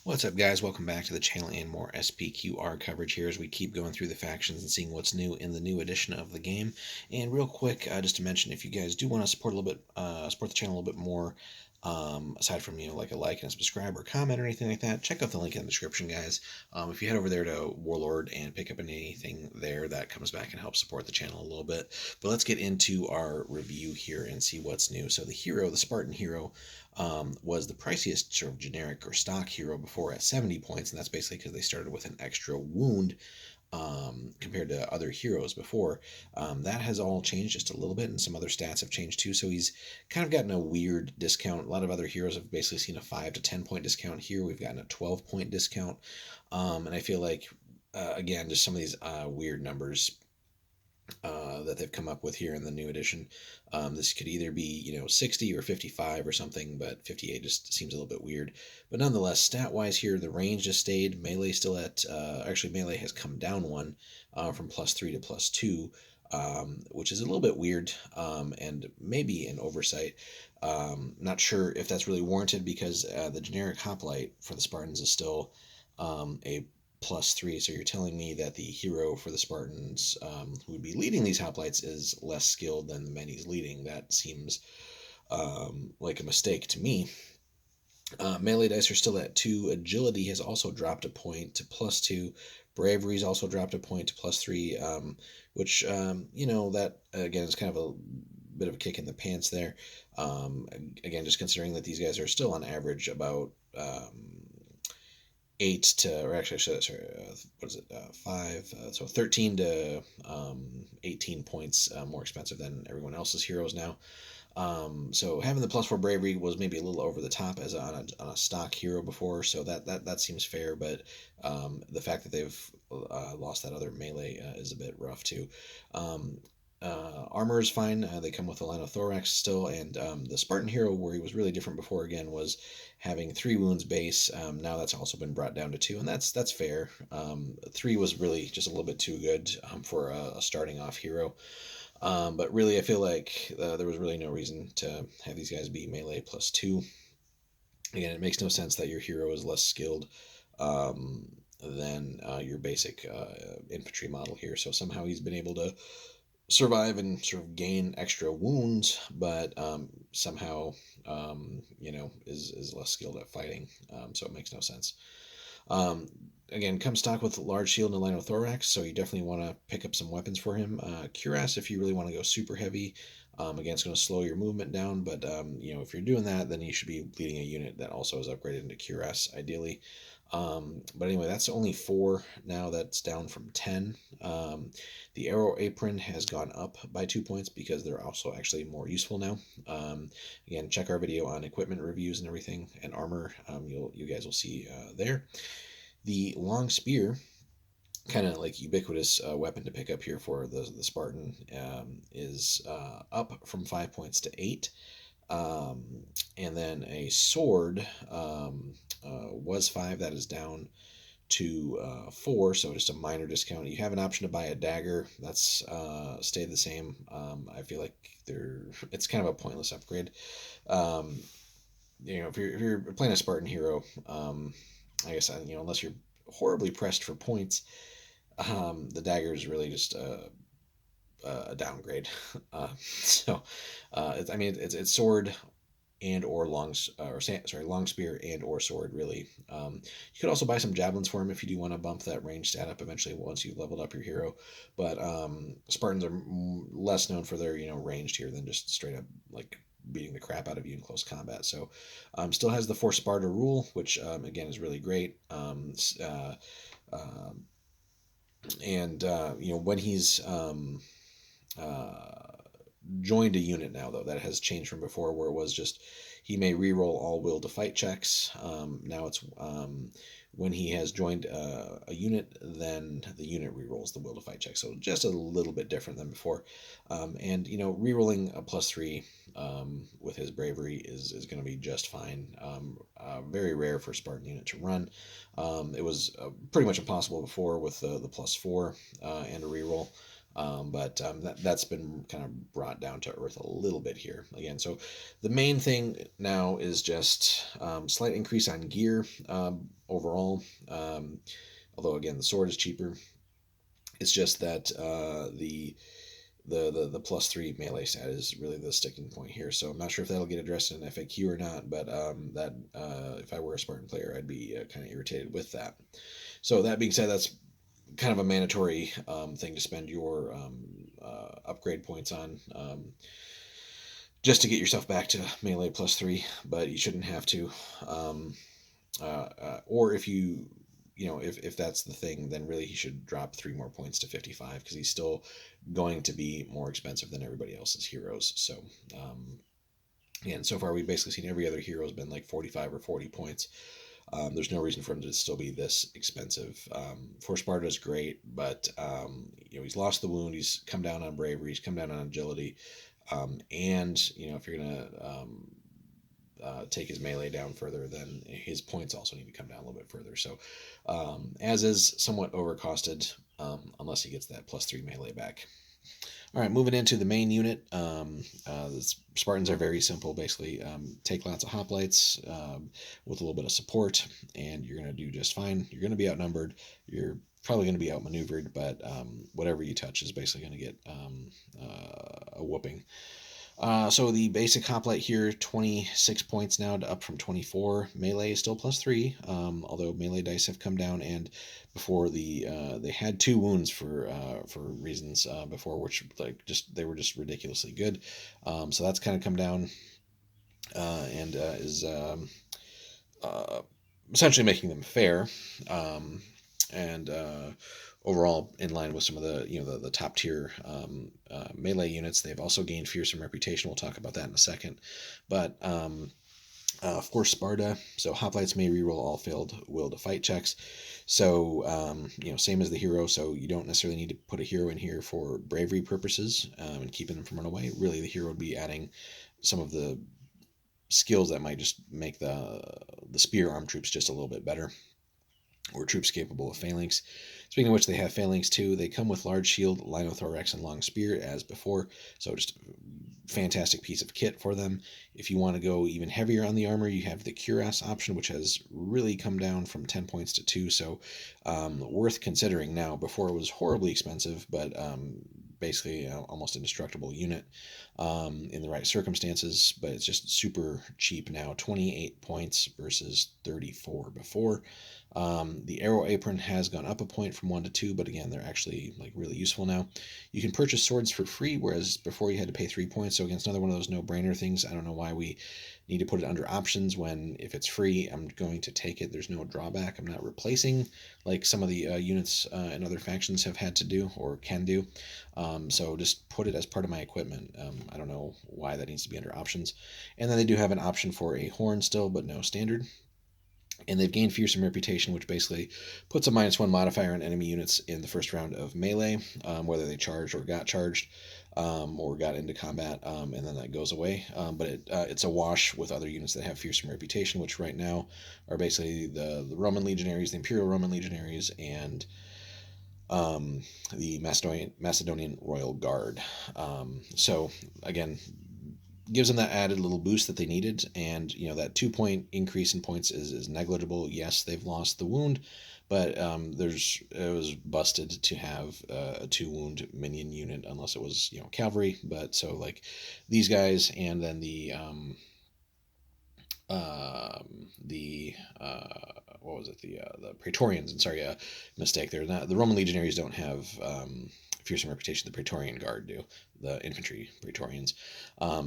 What's up, guys? Welcome back to the channel and more SPQR coverage here as we keep going through the factions and seeing what's new in the new edition of the game. And real quick, just to mention, if you guys do want to support support the channel a little bit more, aside from like a like and a subscribe or comment or anything like that, check out the link in the description, guys. If you head over there to Warlord and pick up anything there, that comes back and helps support the channel a little bit. But let's get into our review here and see what's new. So the Spartan Hero, was the priciest sort of generic or stock hero before at 70 points, and that's basically because they started with an extra wound compared to other heroes before. That has all changed just a little bit, and some other stats have changed too. So he's kind of gotten a weird discount. A lot of other heroes have basically seen a 5 to 10 point discount. Here we've gotten a 12-point discount, and I feel like again, just some of these weird numbers that they've come up with here in the new edition. This could either be 60 or 55 or something, but 58 just seems a little bit weird. But nonetheless, stat wise here, the range just stayed. Melee still at actually melee has come down one from +3 to +2. Which is a little bit weird and maybe an oversight. Not sure if that's really warranted because the generic hoplite for the Spartans is still a +3. So you're telling me that the hero for the Spartans, who would be leading these hoplites, is less skilled than the men he's leading. That seems like a mistake to me. Melee dice are still at 2. Agility has also dropped a point to +2. Bravery's also dropped a point to +3, which, that, again, is kind of a bit of a kick in the pants there. Again, just considering that these guys are still on average about 8 to, or actually, sorry, what is it, 5, so 13 to 18 points more expensive than everyone else's heroes now. So having the +4 bravery was maybe a little over the top as on a stock hero before, so that seems fair. But the fact that they've lost that other melee is a bit rough too. Armor is fine. They come with a Leonidas still, and the Spartan Hero, where he was really different before, again, was having 3 wounds base. Now that's also been brought down to 2, and that's fair. 3 was really just a little bit too good for a starting off hero. But really, I feel like there was really no reason to have these guys be melee +2. Again, it makes no sense that your hero is less skilled than your basic infantry model here. So somehow he's been able to survive and sort of gain extra wounds, but somehow is less skilled at fighting. So it makes no sense. Again, comes stock with large shield and a Leonothorax, so you definitely want to pick up some weapons for him. Cuirass, if you really want to go super heavy, again, it's going to slow your movement down, but if you're doing that, then you should be leading a unit that also is upgraded into Cuirass, ideally. But anyway, that's only 4 now. That's down from 10. The arrow apron has gone up by 2 points because they're also actually more useful now. Again, check our video on equipment reviews and everything, and armor. You guys will see there. The long spear, kind of like ubiquitous weapon to pick up here for the Spartan, is up from 5 points to 8. And then a sword was 5, that is down to 4, so just a minor discount. You have an option to buy a dagger, that's stayed the same. I feel like it's kind of a pointless upgrade. If you're playing a Spartan hero, I guess unless you're horribly pressed for points, the dagger is really just a downgrade. It's sword and or long spear and or sword, really. You could also buy some javelins for him if you do want to bump that range stat up eventually once you've leveled up your hero. But Spartans are less known for their ranged here than just straight up like beating the crap out of you in close combat. So still has the 4 Sparta rule, which again is really great. When he's joined a unit now, though, that has changed from before, where it was just he may reroll all will to fight checks. Now it's when he has joined a unit, then the unit rerolls the will to fight check. So just a little bit different than before. And rerolling a +3 with his bravery is going to be just fine. Very rare for a Spartan unit to run. It was pretty much impossible before with the +4 and a reroll. That's been kind of brought down to earth a little bit here again. So the main thing now is just slight increase on gear overall. Although again the sword is cheaper, it's just that the +3 melee stat is really the sticking point here. So I'm not sure if that'll get addressed in FAQ or not, but that if I were a Spartan player, I'd be kind of irritated with that. So that being said, that's kind of a mandatory thing to spend your upgrade points on, just to get yourself back to melee +3, but you shouldn't have to. Or if if that's the thing, then really he should drop 3 more points to 55, because he's still going to be more expensive than everybody else's heroes. So, and so far we've basically seen every other hero has been like 45 or 40 points. There's no reason for him to still be this expensive. For Sparta is great, but he's lost the wound. He's come down on bravery. He's come down on agility, and if you're gonna take his melee down further, then his points also need to come down a little bit further. So, as is somewhat overcosted, unless he gets that +3 melee back. All right, moving into the main unit. The Spartans are very simple. Basically, take lots of hoplites with a little bit of support, and you're going to do just fine. You're going to be outnumbered. You're probably going to be outmaneuvered, but whatever you touch is basically going to get a whooping. So the basic hoplite here, 26 points now, up from 24. Melee is still +3, although melee dice have come down, and before they had 2 wounds for reasons before, which they were just ridiculously good. So that's kind of come down, and is essentially making them fair, and overall in line with some of the top tier melee units. They've also gained fearsome reputation. We'll talk about that in a second. But of course, Sparta. So hoplites may reroll all failed will to fight checks. So same as the hero. So you don't necessarily need to put a hero in here for bravery purposes and keeping them from running away. Really, the hero would be adding some of the skills that might just make the spear arm troops just a little bit better, or troops capable of phalanx. Speaking of which, they have phalanx too. They come with large shield, linothorax, and long spear as before. So just a fantastic piece of kit for them. If you want to go even heavier on the armor, you have the cuirass option, which has really come down from 10 points to 2. So worth considering now. Before it was horribly expensive, but basically almost indestructible unit in the right circumstances, but it's just super cheap now. 28 points versus 34 before. The arrow apron has gone up a point from 1 to 2, but again, they're actually really useful now. You can purchase swords for free, whereas before you had to pay 3 points. So again, it's another one of those no-brainer things. I don't know why we need to put it under options when, if it's free, I'm going to take it. There's no drawback. I'm not replacing like some of the units and other factions have had to do or can do. So just put it as part of my equipment. I don't know why that needs to be under options. And then they do have an option for a horn still, but no standard. And they've gained fearsome reputation, which basically puts a -1 modifier on enemy units in the first round of melee, whether they charged or got charged, or got into combat, and then that goes away. But it's a wash with other units that have fearsome reputation, which right now are basically the Roman legionaries, the Imperial Roman legionaries, and the Macedonian Royal Guard. So again, gives them that added little boost that they needed, and that 2-point increase in points is negligible. Yes, they've lost the wound, but it was busted to have a 2-wound minion unit unless it was cavalry. But so like these guys, and then the what was it, the Praetorians, and sorry, mistake there. Not, the Roman legionaries don't have fearsome reputation. The Praetorian Guard do, the infantry Praetorians.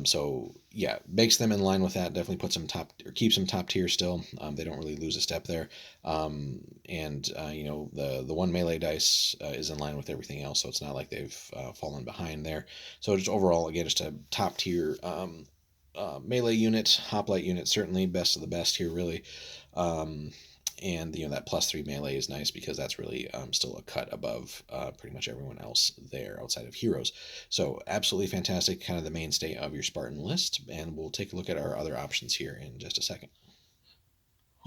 So yeah, makes them in line with that. Definitely puts them top, or keeps them top tier still. They don't really lose a step there. And the one melee dice is in line with everything else, so it's not like they've fallen behind there. So just overall, again, just a top tier melee unit, hoplite unit, certainly best of the best here, really. And that +3 melee is nice because that's really still a cut above pretty much everyone else there outside of heroes. So absolutely fantastic, kind of the mainstay of your Spartan list. And we'll take a look at our other options here in just a second.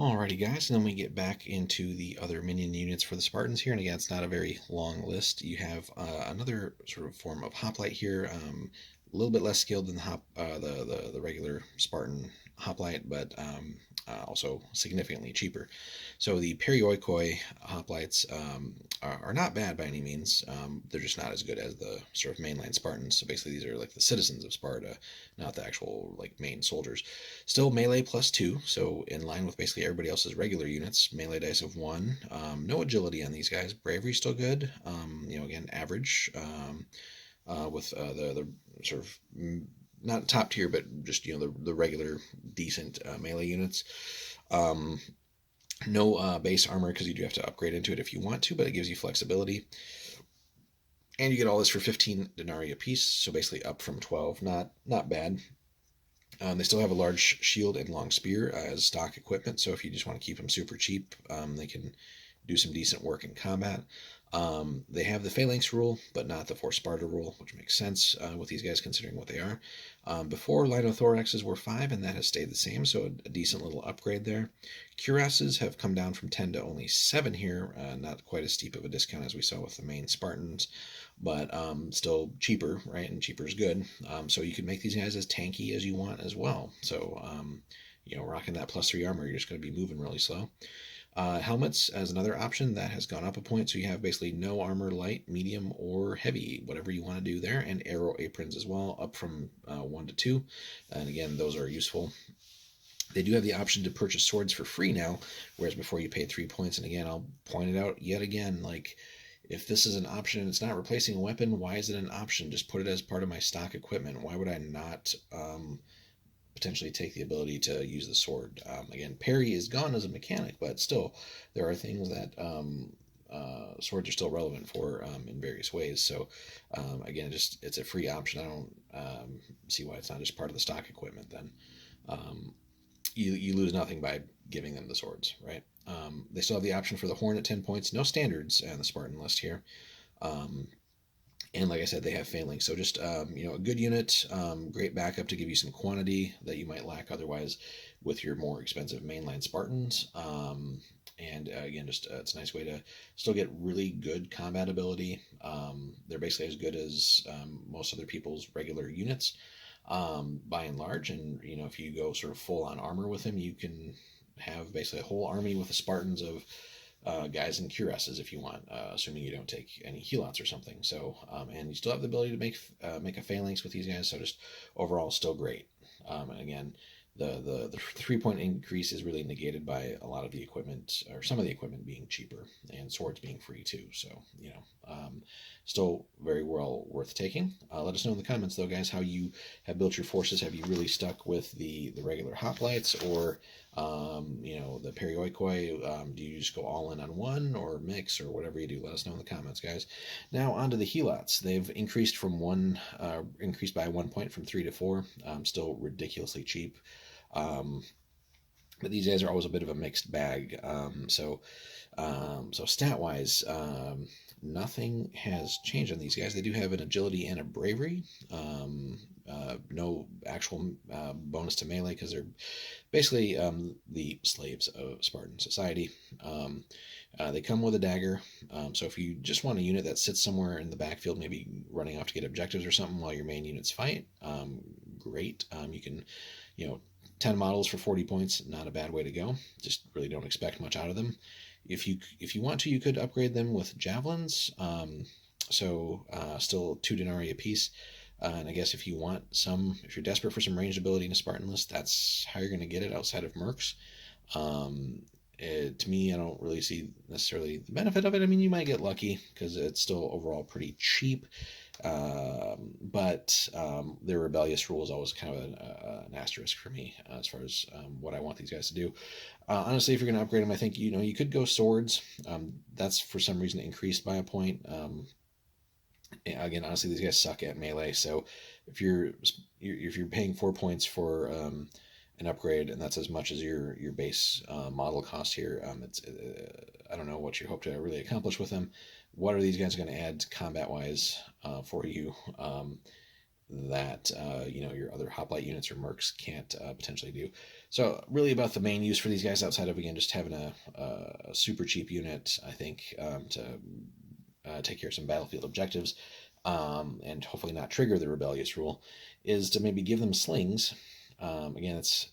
Alrighty, guys, and then we get back into the other minion units for the Spartans here. And again, it's not a very long list. You have another sort of form of hoplite here, a little bit less skilled than the regular Spartan hoplite, but also significantly cheaper. So the perioikoi hoplites are not bad by any means. They're just not as good as the sort of mainline Spartans. So basically, these are like the citizens of Sparta, not the actual like main soldiers. Still melee +2, so in line with basically everybody else's regular units. Melee dice of 1. No agility on these guys. Bravery still good. Again, average. With the sort of not top tier, but just the regular decent melee units. No base armor because you do have to upgrade into it if you want to, but it gives you flexibility. And you get all this for 15 denarii apiece, so basically up from 12. Not bad. They still have a large shield and long spear as stock equipment, so if you just want to keep them super cheap, they can do some decent work in combat. They have the phalanx rule, but not the for Sparta rule, which makes sense with these guys considering what they are. Before, linothoraxes were 5, and that has stayed the same, so a decent little upgrade there. Cuirasses have come down from 10 to only 7 here, not quite as steep of a discount as we saw with the main Spartans, but still cheaper, right? And cheaper is good. So you can make these guys as tanky as you want as well. So, rocking that +3 armor, you're just going to be moving really slow. Helmets as another option that has gone up a point, so you have basically no armor, light, medium, or heavy, whatever you want to do there, and arrow aprons as well, up from 1 to 2, and again, those are useful. They do have the option to purchase swords for free now, whereas before you paid 3 points, and again, I'll point it out yet again, like, if this is an option and it's not replacing a weapon, why is it an option? Just put it as part of my stock equipment. Why would I not potentially take the ability to use the sword? Again, parry is gone as a mechanic, but still, there are things that swords are still relevant for in various ways. So, again, it's a free option. I don't see why it's not just part of the stock equipment then. You lose nothing by giving them the swords, right? They still have the option for the horn at 10 points. No standards on the Spartan list here. And like I said, they have phalanx. So just, a good unit, great backup to give you some quantity that you might lack otherwise with your more expensive mainline Spartans. And again, just it's a nice way to still get really good combat ability. They're basically as good as most other people's regular units by and large. And, if you go sort of full on armor with them, you can have basically a whole army with the Spartans of guys in cuirasses if you want, assuming you don't take any Helots or something. So, and you still have the ability to make a phalanx with these guys. So just overall, still great. And again, the 3-point increase is really negated by a lot of the equipment, or some of the equipment being cheaper, and swords being free too. So still very well worth taking. Let us know in the comments though, guys, how you have built your forces. Have you really stuck with the regular hoplites, or the perioikoi? Do you just go all in on one, or mix, or whatever you do? Let us know in the comments, guys. Now on to the Helots. They've increased by 1 point from 3 to 4. Still ridiculously cheap. But these guys are always a bit of a mixed bag. So stat wise, nothing has changed on these guys. They do have an agility and a bravery. No actual bonus to melee because they're basically the slaves of Spartan society. They come with a dagger. So if you just want a unit that sits somewhere in the backfield, maybe running off to get objectives or something while your main units fight, great. You can, 10 models for 40 points, not a bad way to go. Just really don't expect much out of them. If you want to, you could upgrade them with javelins. Still 2 denarii apiece. And I guess if you're desperate for some ranged ability in a Spartan list, that's how you're going to get it outside of mercs. To me, I don't really see necessarily the benefit of it. I mean, you might get lucky because it's still overall pretty cheap. But their rebellious rule is always kind of an asterisk for me as far as what I want these guys to do. Honestly, if you're going to upgrade them, I think you could go swords. That's for some reason increased by a point. Again, honestly, these guys suck at melee. So if you're paying 4 points for an upgrade, and that's as much as your base model cost here, I don't know what you hope to really accomplish with them. What are these guys going to add combat wise for you? that your other hoplite units or mercs can't potentially do. So really about the main use for these guys outside of, again, just having a super cheap unit, I think, to take care of some battlefield objectives, and hopefully not trigger the rebellious rule, is to maybe give them slings. Again, it's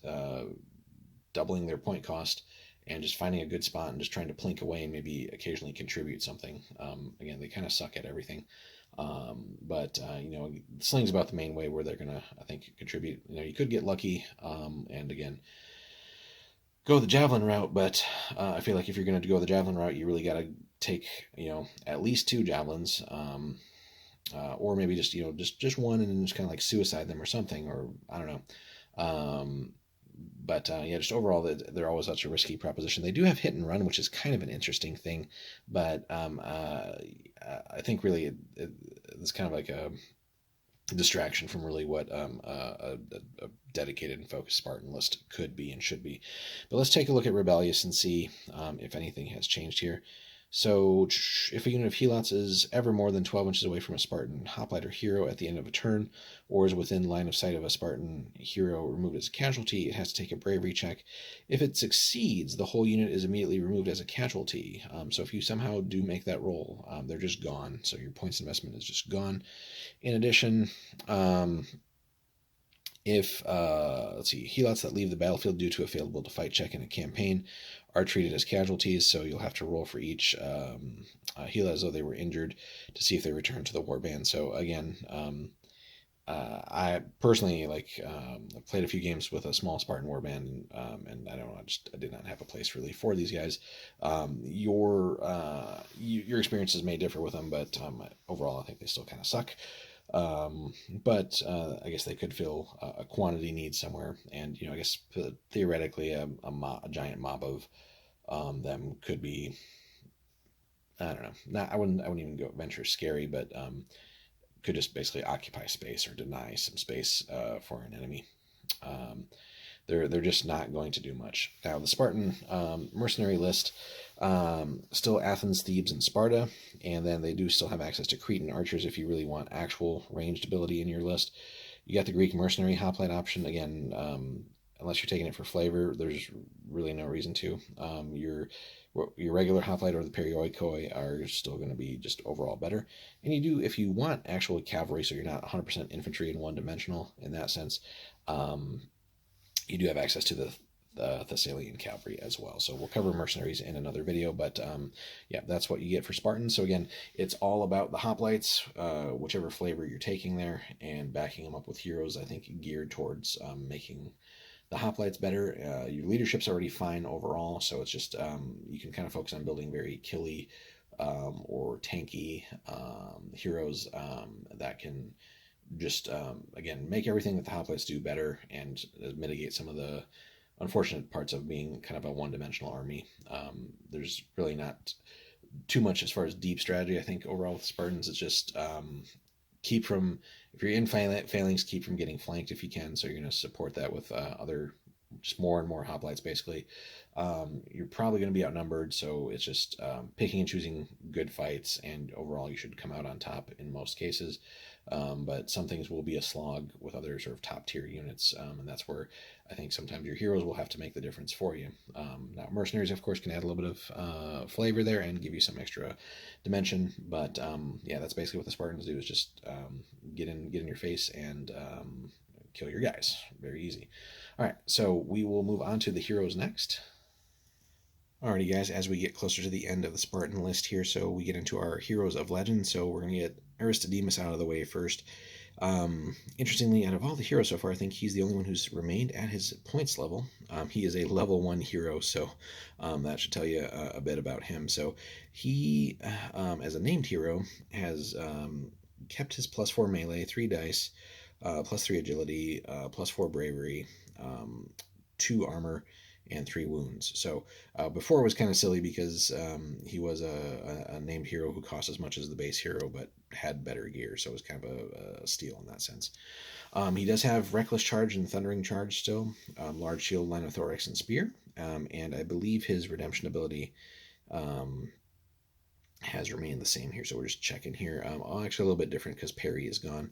doubling their point cost and just finding a good spot and just trying to plink away and maybe occasionally contribute something. Again, they kind of suck at everything. But sling's about the main way where they're going to, I think, contribute. You could get lucky, and again, go the javelin route, but I feel like if you're going to go the javelin route, you really got to take, at least 2 javelins, or maybe just one and then just kind of like suicide them or something, or I don't know. But yeah, just overall, they're always such a risky proposition. They do have hit and run, which is kind of an interesting thing, but I think really it's kind of like a distraction from really what a dedicated and focused Spartan list could be and should be. But let's take a look at Rebellious and see if anything has changed here. So if a unit of Helots is ever more than 12 inches away from a Spartan hoplite hero at the end of a turn, or is within line of sight of a Spartan hero removed as a casualty, it has to take a bravery check. If it succeeds, the whole unit is immediately removed as a casualty. So if you somehow do make that roll, they're just gone. So your points investment is just gone. In addition, if let's see, Helots that leave the battlefield due to a failable to fight check in a campaign are treated as casualties, so you'll have to roll for each Helot as though they were injured to see if they return to the warband. So again, I personally I've played a few games with a small Spartan warband, and I don't know, I did not have a place really for these guys. Your experiences may differ with them, but overall I think they still kind of suck. But I guess they could fill a quantity need somewhere, and I guess theoretically a giant mob of them could be, I don't know, I wouldn't even go venture scary, but could just basically occupy space or deny some space for an enemy. They're just not going to do much. Now the Spartan mercenary list, still Athens, Thebes, and Sparta, and then they do still have access to Cretan archers if you really want actual ranged ability in your list. You got the Greek mercenary hoplite option. Again, unless you're taking it for flavor, there's really no reason to. Your regular hoplite or the perioikoi are still going to be just overall better. And you do, if you want actual cavalry, so you're not 100% infantry and one-dimensional in that sense, you do have access to the Thessalian cavalry as well. So we'll cover mercenaries in another video, but yeah, that's what you get for Spartans. So again, it's all about the hoplites, whichever flavor you're taking there, and backing them up with heroes, I think, geared towards making the hoplites better. Your leadership's already fine overall, so it's just you can kind of focus on building very killy or tanky heroes that can just again make everything that the hoplites do better and mitigate some of the unfortunate parts of being kind of a one-dimensional army. There's really not too much as far as deep strategy, I think, overall with Spartans. It's just keep from, if you're in phalanx, keep from getting flanked if you can. So you're going to support that with other, just more and more hoplites, basically. You're probably going to be outnumbered, so it's just picking and choosing good fights, and overall you should come out on top in most cases. But some things will be a slog with other sort of top tier units, and that's where I think sometimes your heroes will have to make the difference for you. Now, mercenaries, of course, can add a little bit of flavor there and give you some extra dimension, but yeah, that's basically what the Spartans do, is just get in your face and kill your guys. Very easy. All right, so we will move on to the heroes next. Alrighty, guys, as we get closer to the end of the Spartan list here, so we get into our heroes of legend. So we're going to get Aristodemus out of the way first. Interestingly, out of all the heroes so far, I think he's the only one who's remained at his points level. He is a level 1 hero, so that should tell you a bit about him. So he, as a named hero, has kept his +4 melee, 3 dice, +3 agility, +4 bravery, 2 armor, and 3 wounds. So before it was kind of silly because he was a named hero who cost as much as the base hero but had better gear, so it was kind of a steal in that sense. He does have Reckless Charge and Thundering Charge still, Large Shield, Line of Thorax, and Spear, and I believe his Redemption ability has remained the same here, so we're just checking here. Actually a little bit different because Parry is gone.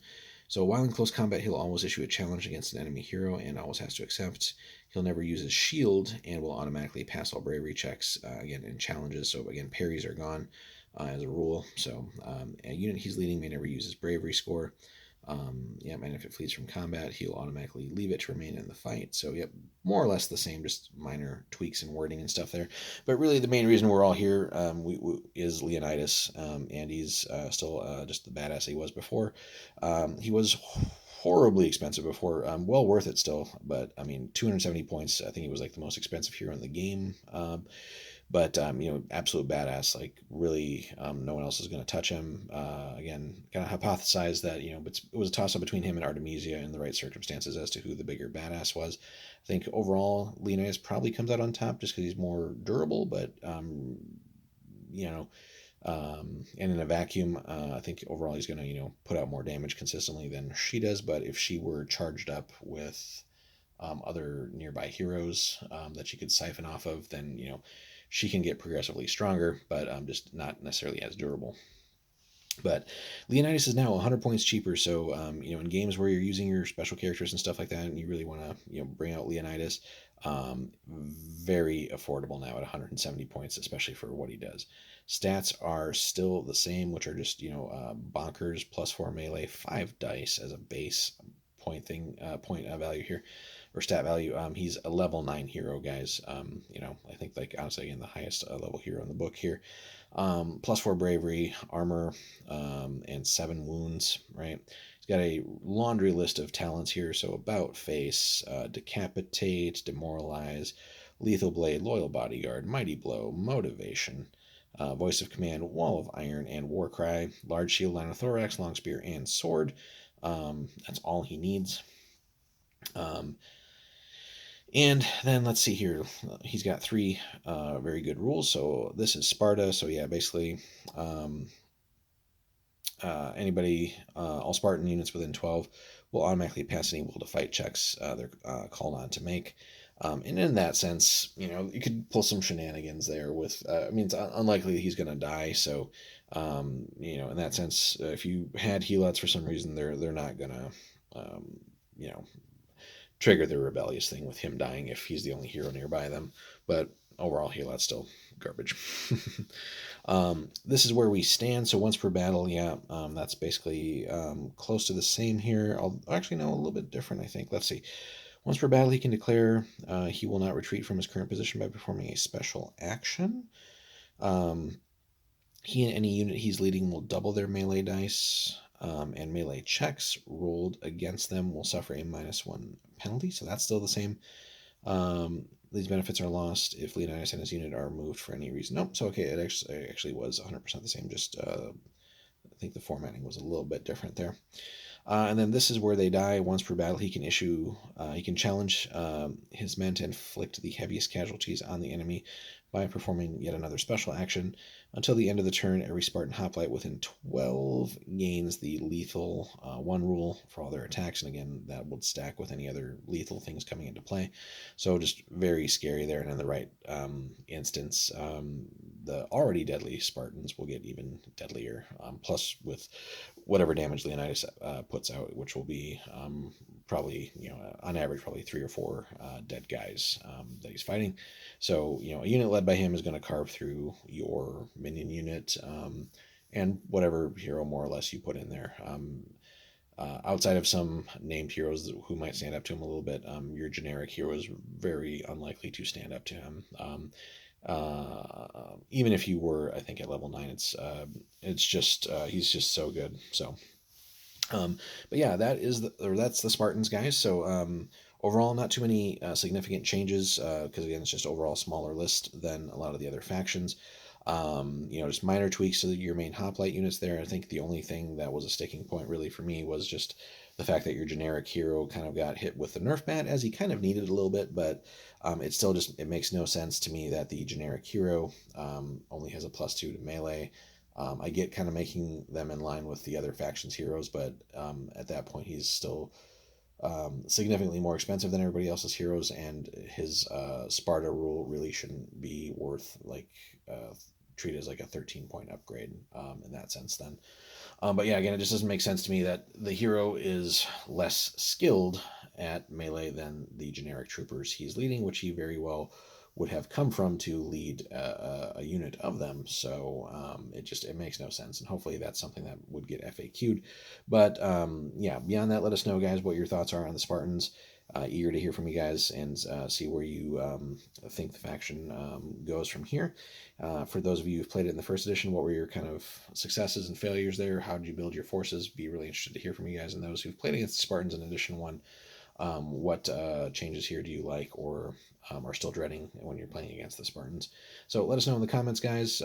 So while in close combat, he'll always issue a challenge against an enemy hero and always has to accept. He'll never use his shield and will automatically pass all bravery checks, again, in challenges. So again, parries are gone as a rule. So a unit he's leading may never use his bravery score. And if it flees from combat, he'll automatically leave it to remain in the fight. So, yep, more or less the same, just minor tweaks and wording and stuff there. But really, the main reason we're all here is Leonidas, and he's still just the badass he was before. He was horribly expensive before, well worth it still, but I mean, 270 points. I think he was like the most expensive hero in the game. But absolute badass. Like really, no one else is going to touch him. Again, kind of hypothesized that but it was a toss up between him and Artemisia in the right circumstances as to who the bigger badass was. I think overall, Leonidas probably comes out on top just because he's more durable. But and in a vacuum, I think overall he's going to put out more damage consistently than she does. But if she were charged up with other nearby heroes that she could siphon off of, then she can get progressively stronger, but just not necessarily as durable. But Leonidas is now 100 points cheaper, so in games where you're using your special characters and stuff like that, and you really want to bring out Leonidas, very affordable now at 170 points, especially for what he does. Stats are still the same, which are just bonkers, +4 melee, 5 dice as a base point value here, or stat value. He's a level 9 hero, guys. I think, like, honestly, again, the highest level hero in the book here. +4 bravery, armor, and 7 wounds, right? He's got a laundry list of talents here. So about face, decapitate, demoralize, lethal blade, loyal bodyguard, mighty blow, motivation, voice of command, wall of iron, and war cry, large shield, line of thorax, long spear, and sword. That's all he needs. And then let's see here. He's got 3 very good rules. So this is Sparta. So yeah, basically anybody, all Spartan units within 12 will automatically pass any will to fight checks they're called on to make. And in that sense, you could pull some shenanigans there with, it's unlikely that he's going to die. So, in that sense, if you had Helots for some reason, they're not going to, trigger the rebellious thing with him dying if he's the only hero nearby them. But overall, Helots still garbage. This is where we stand. So once per battle, that's basically close to the same here. Actually, no, a little bit different, I think. Let's see. Once per battle, he can declare he will not retreat from his current position by performing a special action. He and any unit he's leading will double their melee dice, and melee checks rolled against them will suffer a -1 penalty. So that's still the same. These benefits are lost if Leonidas and his unit are moved for any reason. Nope. So okay, it actually was 100% the same. Just I think the formatting was a little bit different there. And then this is where they die. Once per battle, he can challenge his men to inflict the heaviest casualties on the enemy by performing yet another special action. Until the end of the turn, every Spartan hoplite within 12 gains the lethal 1 rule for all their attacks. And again, that would stack with any other lethal things coming into play. So just very scary there. And in the right instance, the already deadly Spartans will get even deadlier. Plus with whatever damage Leonidas puts out, which will be probably, on average, probably 3 or 4 dead guys that he's fighting. So, a unit led by him is going to carve through your minion unit and whatever hero more or less you put in there. Outside of some named heroes who might stand up to him a little bit, your generic hero is very unlikely to stand up to him. Even if you were, I think, at level 9, it's just he's just so good. So, but yeah, that's the Spartans, guys. So overall, not too many significant changes because again, it's just overall smaller list than a lot of the other factions. Just minor tweaks to your main hoplite units there. I think the only thing that was a sticking point really for me was just the fact that your generic hero kind of got hit with the nerf bat, as he kind of needed a little bit, but it makes no sense to me that the generic hero only has a +2 to melee. I get kind of making them in line with the other factions' heroes, but at that point he's still significantly more expensive than everybody else's heroes, and his Sparta rule really shouldn't be worth like treat it as like a 13-point upgrade in that sense then. But yeah, again, it just doesn't make sense to me that the hero is less skilled at melee than the generic troopers he's leading, which he very well would have come from to lead a unit of them. So it makes no sense, and hopefully that's something that would get FAQ'd. But yeah, beyond that, let us know, guys, what your thoughts are on the Spartans. Eager to hear from you guys and see where you think the faction goes from here. For those of you who've played it in the first edition, what were your kind of successes and failures there? How did you build your forces? Be really interested to hear from you guys. And those who've played against the Spartans in Edition 1, what changes here do you like or are still dreading when you're playing against the Spartans? So let us know in the comments, guys.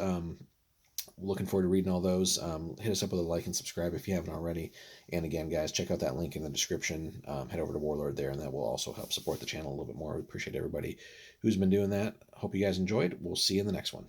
Looking forward to reading all those. Hit us up with a like and subscribe if you haven't already. And again, guys, check out that link in the description. Head over to Warlord there, and that will also help support the channel a little bit more. We appreciate everybody who's been doing that. Hope you guys enjoyed. We'll see you in the next one.